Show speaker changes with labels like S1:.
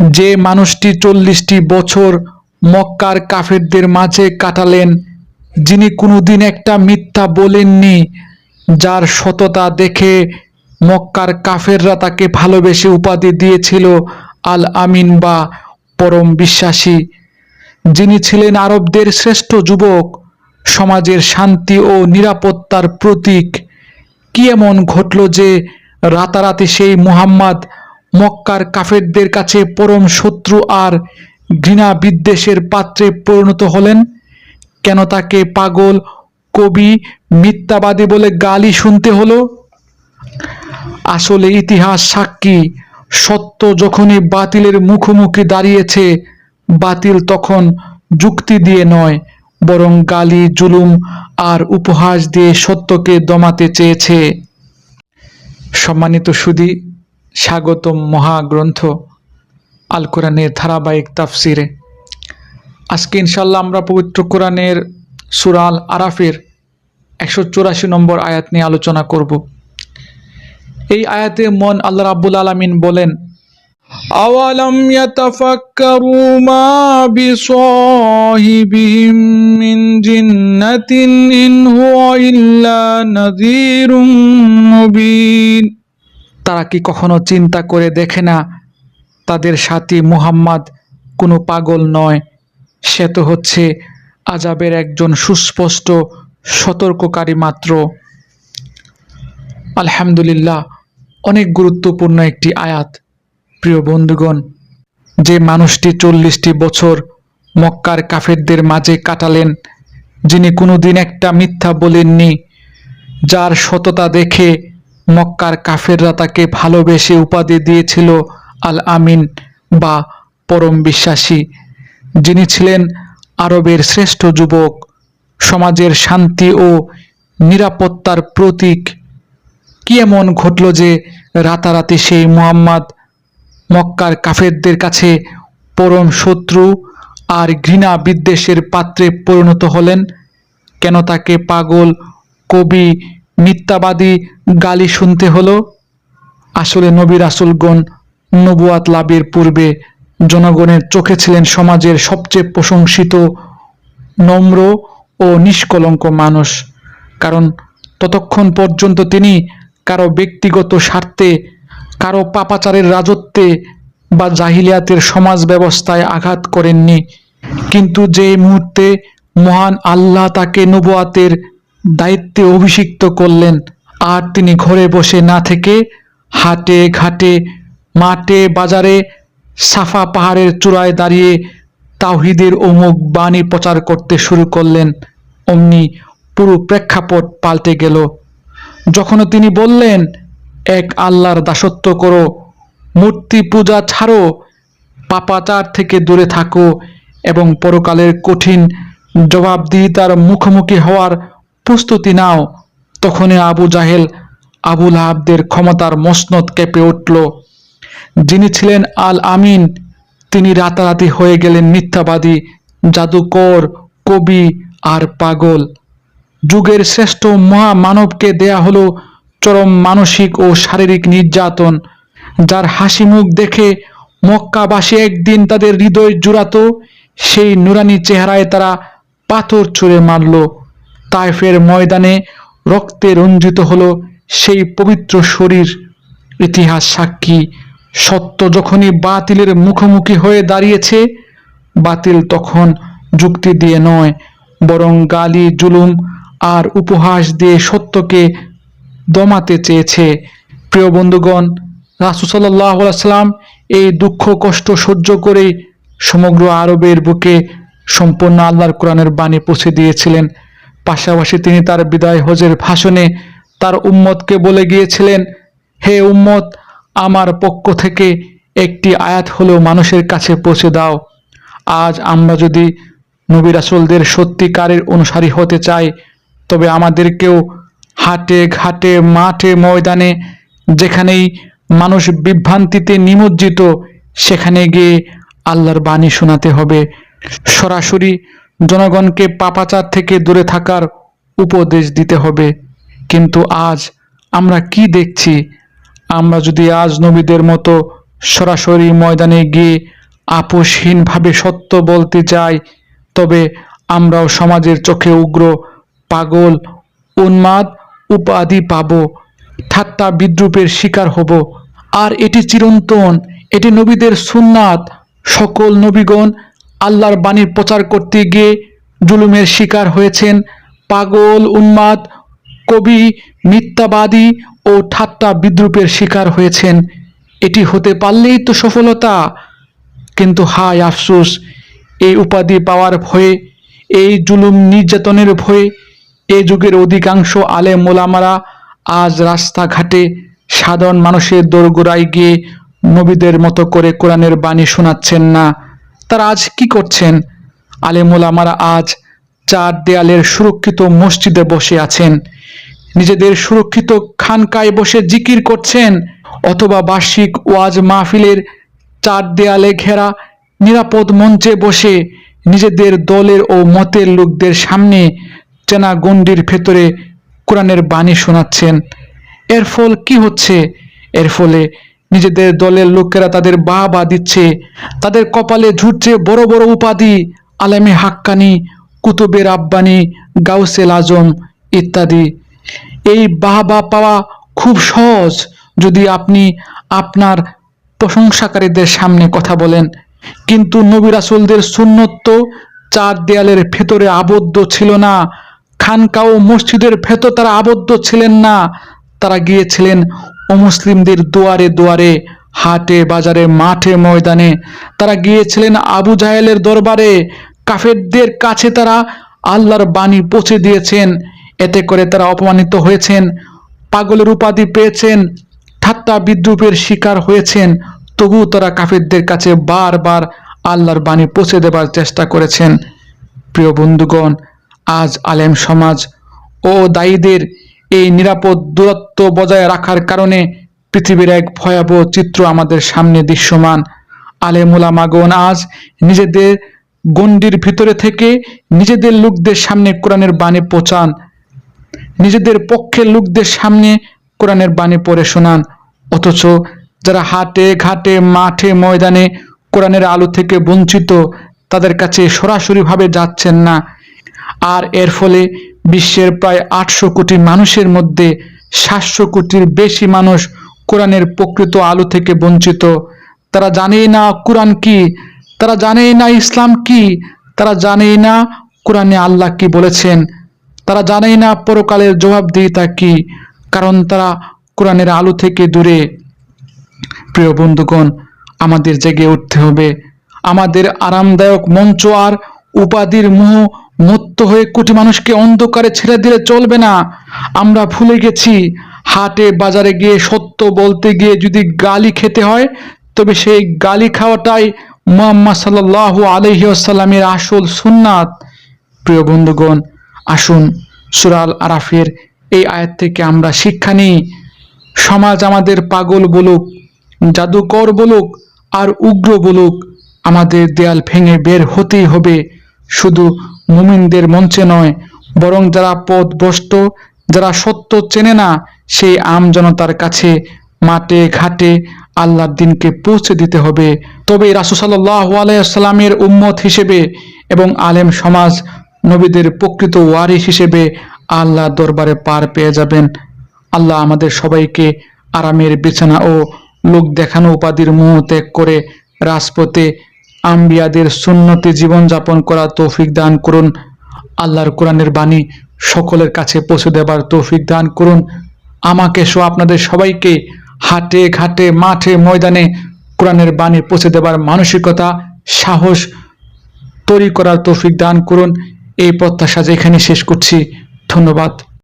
S1: যে মানুষটি 40টি বছর মক্কার কাফেরদের মাঝে কাটালেন, যিনি কোনোদিন একটা মিথ্যা বলেননি, যার সততা দেখে মক্কার কাফেররা তাকে ভালোবেসে উপাধি দিয়েছিল আল আমিন বা পরম বিশ্বাসী, যিনি ছিলেন আরবদের শ্রেষ্ঠ যুবক, সমাজের শান্তি ও নিরাপত্তার প্রতীক। কি এমন ঘটল যে রাতারাতি সেই মুহাম্মদ মক্কার কাফেরদের কাছে পরম শত্রু আর ঘৃণা বিদ্বেষের পাত্রে পরিণত হলেন? কেন তাকে পাগল, কবি, মিথ্যাবাদী বলে গালি শুনতে হলো? আসলে ইতিহাস সাক্ষী, সত্য যখনই বাতিলের মুখোমুখি দাঁড়িয়েছে, বাতিল তখন যুক্তি দিয়ে নয়, বরং গালি, জুলুম আর উপহাস দিয়ে সত্যকে দমাতে চেয়েছে। সম্মানিত সুধী, স্বাগতম মহাগ্রন্থ আল কোরআনের ধারাবাহিক তাফসিরে। আজকে ইনশাল্লাহ আমরা পবিত্র কোরআনের সূরা আল আরাফের 184 নম্বর আয়াত নিয়ে আলোচনা করব। এই আয়াতে মন আল্লাহ রাব্বুল আলামিন বলেন, আওয়ালাম ইয়াতাফাক্কারু মা বিসাহিবিহিম মিন জিন্নাতিন ইন হুয়া ইল্লা নাযীরুম মুবিন। তারা কি কখনো চিন্তা করে দেখে না তাদের সাথী মুহাম্মদ কোনো পাগল নয়, সে তো হচ্ছে আযাবের একজন সুস্পষ্ট সতর্ককারী মাত্র। আলহামদুলিল্লাহ, অনেক গুরুত্বপূর্ণ একটি আয়াত। প্রিয় বন্ধুগণ, যে মানুষটি 40টি বছর মক্কার কাফেরদের মাঝে কাটালেন, যিনি কোনোদিন একটা মিথ্যা বলেননি, যার সততা দেখে মক্কার কাফেররা তাকে ভালোবেসে উপাধি দিয়েছিল আল আমিন বা পরম বিশ্বাসী, যিনি ছিলেন আরবের শ্রেষ্ঠ যুবক, সমাজের শান্তি ও নিরাপত্তার প্রতীক। কি এমন ঘটল যে রাতারাতি সেই মুহাম্মদ মক্কার কাফেরদের কাছে পরম শত্রু আর ঘৃণা বিদ্বেষের পাত্রে পরিণত হলেন? কেন তাকে পাগল, কবি, মিথ্যাবাদী গালি শুনতে হলো? আসলে নবী রাসূলগণ নবুয়াত লাভের পূর্বে জনগণের চোখে ছিলেন সমাজের সবচেয়ে প্রশংসিত, নম্র ও নিষ্কলঙ্ক মানুষ। কারণ ততক্ষণ পর্যন্ত তিনি কারো ব্যক্তিগত স্বার্থে, কারো পাপাচারের রাজত্বে বা জাহিলিয়াতের সমাজ ব্যবস্থায় আঘাত করেননি। কিন্তু যে মুহূর্তে মহান আল্লাহ তাকে নবুয়াতের দায়িত্বে অভিষিক্ত করলেন, আর তিনি ঘরে বসে না থেকে হাটে ঘাটে, মাঠে বাজারে, সাফা পাহাড়ের চূড়ায় দাঁড়িয়ে তাওহীদের অমুক বাণী প্রচার করতে শুরু করলেন, অমনি পুরো প্রেক্ষাপট পাল্টে গেল। যখন তিনি বললেন, এক আল্লাহর দাসত্ব করো, মূর্তি পূজা ছাড়ো, পাপাচার থেকে দূরে থাকো এবং পরকালের কঠিন জবাবদিহিতার মুখোমুখি হওয়ার প্রস্তুতি নাও, তখনই আবু জাহেল, আবু লাহাবদের ক্ষমতার মসনদ কেঁপে উঠল। যিনি ছিলেন আল আমিন, তিনি রাতারাতি হয়ে গেলেন মিথ্যাবাদী, জাদুকর, কবি আর পাগল। যুগের শ্রেষ্ঠ মহামানবকে দেয়া হলো চরম মানসিক ও শারীরিক নির্যাতন, যার হাসি মুখ দেখে মক্কাবাসী একদিন তাদের হৃদয় জুড়াতো, সেই নুরানি চেহারায় তারা পাথর ছুঁড়ে মারল। তায়েফের ময়দানে রক্তে রঞ্জিত হলো সেই পবিত্র শরীর। ইতিহাস সাক্ষী, সত্য যখনই বাতিলের মুখোমুখি হয়ে দাঁড়িয়েছে, বাতিল তখন যুক্তি দিয়ে নয়, বরং গালি, জুলুম আর উপহাস দিয়ে সত্যকে দমাতে চেয়েছে। প্রিয় বন্ধুগণ, রাসূল সাল্লাল্লাহু আলাইহি ওয়াসাল্লাম এই দুঃখ কষ্ট সহ্য করেই সমগ্র আরবের বুকে সম্পূর্ণ আল্লাহর কোরআনের বাণী পৌঁছে দিয়েছিলেন। পাশাপাশি তিনি তার বিদায় হজের ভাষণে তার উম্মতকে বলে গিয়েছিলেন, হে উম্মত, আমার পক্ষ থেকে একটি আয়াত হলেও মানুষের কাছে পৌঁছে দাও। আজ আমরা যদি নবী রাসূলদের সত্যিকারের অনুসারী হতে চাই, তবে আমাদেরকেও হাটে ঘাটে, মাঠে ময়দানে, যেখানেই মানুষ বিভ্রান্তিতে নিমজ্জিত, সেখানে গিয়ে আল্লাহর বাণী শোনাতে হবে। সরাসরি জনগণকে পাপাচার থেকে দূরে থাকার উপদেশ দিতে হবে। কিন্তু আজ আমরা কি দেখছি? আমরা যদি আজ নবীদের মতো সরাসরি ময়দানে গিয়ে আপোষহীনভাবে সত্য বলতে যাই, তবে আমরাও সমাজের চোখে উগ্র, পাগল, উন্মাদ উপাধি পাব, ঠাট্টা বিদ্রুপের শিকার হব। আর এটি চিরন্তন, এটি নবীদের সুন্নাত। সকল নবীগণ আল্লাহর বাণীর প্রচার করতে গিয়ে জুলুমের শিকার হয়েছেন, পাগল, উন্মাদ, কবি, মিথ্যাবাদী ও ঠাট্টা বিদ্রুপের শিকার হয়েছেন। এটি হতে পারলেই তো সফলতা। কিন্তু হায় আফসোস, এই উপাধি পাওয়ার ভয়ে, এই জুলুম নির্যাতনের ভয়ে এ যুগের অধিকাংশ আলেম ওলামারা আজ রাস্তাঘাটে সাধারণ মানুষের দোরগোড়ায় গিয়ে নবীদের মতো করে কোরআনের বাণী শোনাচ্ছেন না। তারা আজ কি করছেন? আলেম ওলামারা আজ চার দেয়ালের সুরক্ষিত মসজিদে বসে আছেন, নিজেদের সুরক্ষিত খানকায় বসে জিকির করছেন, অথবা বার্ষিক ওয়াজ মাহফিলের চার দেয়ালে ঘেরা নিরাপদ মঞ্চে বসে নিজেদের দলের ও মতের লোকদের সামনে চেনা গণ্ডির ভেতরে কোরআনের বাণী শোনাচ্ছেন। এর ফল কি হচ্ছে? এর ফলে নিজেদের দলের লোকেরা তাদের বাহবা দিচ্ছে, তাদের কপালে ঝুটছে বড় বড় উপাধি, আলেমে হাক্কানি, কুতুবে রাব্বানি, গাউসেল আজম ইত্যাদি। এই বাহবা পাওয়া খুব সহজ যদি আপনি আপনার প্রশংসাকারীদের সামনে কথা বলেন, কিন্তু নবী রাসূলদের সুন্নত তো চার দেয়ালের ভেতরে আবদ্ধ ছিল না। খানকা ও মসজিদের ভেতর তারা আবদ্ধ ছিলেন না, তারা গিয়েছিলেন অমুসলিমদের দুয়ারে দুয়ারে, হাটে বাজারে, মাঠে ময়দানে। তারা গিয়েছিলেন আবু জাহেলের দরবারে, কাফেরদের কাছে তারা আল্লাহর বাণী পৌঁছে দিয়েছেন। এতে করে তারা অপমানিত হয়েছেন, পাগলের উপাধি পেয়েছেন, ঠাট্টা বিদ্রুপের শিকার হয়েছেন, তবু তারা কাফেরদের কাছে বারবার আল্লাহর বাণী পৌঁছে দেবার চেষ্টা করেছেন। প্রিয় বন্ধুগণ, আজ আলেম সমাজ ও দায়ীদের এই নিরাপদ দূরত্ব বজায় রাখার কারণে পৃথিবীর এক ভয়াবহ চিত্র আমাদের সামনে দৃশ্যমান। আলেম ওলামাগণ আজ নিজেদের গণ্ডির ভিতরে থেকে নিজেদের লোকদের সামনে কোরআনের বাণী পৌঁছান, নিজেদের পক্ষের লোকদের সামনে কোরআনের বাণী পড়ে শোনান, অথচ যারা হাটে ঘাটে মাঠে ময়দানে কোরআনের আলো থেকে বঞ্চিত, তাদের কাছে সরাসরিভাবে যাচ্ছেন না। আর এর ফলে বিশ্বের প্রায় 800 কোটি মানুষের মধ্যে 700 কোটির বেশি মানুষ কোরআনের প্রকৃত আলো থেকে বঞ্চিত। তারা জানেই না কোরআন কি, তারা জানেই না ইসলাম কি, তারা জানেই না কোরআনে আল্লাহ কি বলেছেন, তারা জানেই না পরকালের জবাবদিহিতা কি, কারণ তারা কোরআনের আলো থেকে দূরে। প্রিয় বন্ধুগণ, আমাদের জেগে উঠতে হবে। আমাদের আরামদায়ক মঞ্চ আর উপাধির মোহ মত্ত হয়ে কোটি মানুষকে অন্ধকারে ছেড়ে দিলে চলবে না। আমরা ভুলে গেছি, হাটে বাজারে গিয়ে সত্য বলতে গিয়ে যদি গালি খেতে হয়, তবে সেই গালি খাওয়াটাই মুহাম্মদ সাল্লাল্লাহু আলাইহি ওয়াসাল্লামের আসল সুন্নাত। প্রিয় বন্ধুগণ, আসুন সূরা আল আরাফের এই আয়াত থেকে আমরা শিক্ষা নিই। সমাজ আমাদের পাগল বলুক, জাদুকর বলুক আর উগ্র বলুক, আমাদের দেয়াল ভেঙে বের হতেই হবে। শুধু মুমিনদের মঞ্চে নয়, বরং যারা পথভ্রষ্ট, যারা সত্য চেনে না, সেই আম জনতার কাছে মাঠে ঘাটে আল্লাহর দিনকে পৌঁছে দিতে হবে। তবে রাসূল সাল্লাল্লাহু আলাইহি ওয়াসাল্লামের উম্মত হিসেবে এবং আলেম সমাজ নবীদের প্রকৃত ওয়ারিস হিসেবে আল্লাহর দরবারে পার পেয়ে যাবেন। আল্লাহ আমাদের সবাইকে আরামের বিছানা ও লোক দেখানো উপাধির মোহ ত্যাগ করে রাজপথে আম্বিয়াদের সুন্নতে জীবনযাপন করার তৌফিক দান করুন। আল্লাহর কোরআনের বাণী সকলের কাছে পৌঁছে দেবার তৌফিক দান করুন। আমাকে সহ আপনাদের সবাইকে হাটে ঘাটে মাঠে ময়দানে কোরআনের বাণী পৌঁছে দেবার মানসিকতা, সাহস তৈরি করার তৌফিক দান করুন। এই প্রত্যাশা যেখানে শেষ করছি। ধন্যবাদ।